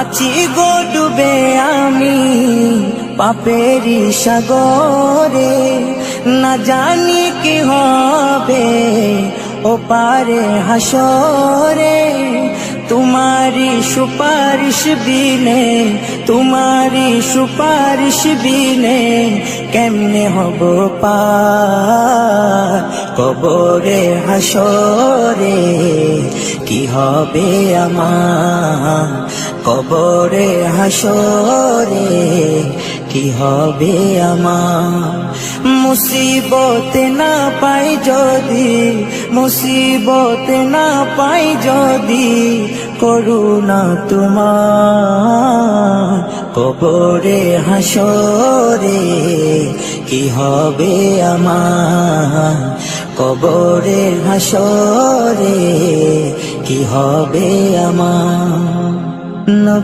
আছি গো ডুবে আমি পাপেরি সাগরে, না জানি কি হবে ও পারে হাসরে। তোমারি সুপারিশ বিনে, তোমারি সুপারিশ বিনে কেমনে হব পার কবরে হাসরে। কি হবে আমার কবরে হাসরে, কি হবে আমার। মুসিবতে না পাই যদি, মুসিবতে না পাই যদি করুণা তোমার কবরে হাসরে। কি হবে আমার কবরে হাসরে, কি হবে আমার। নবী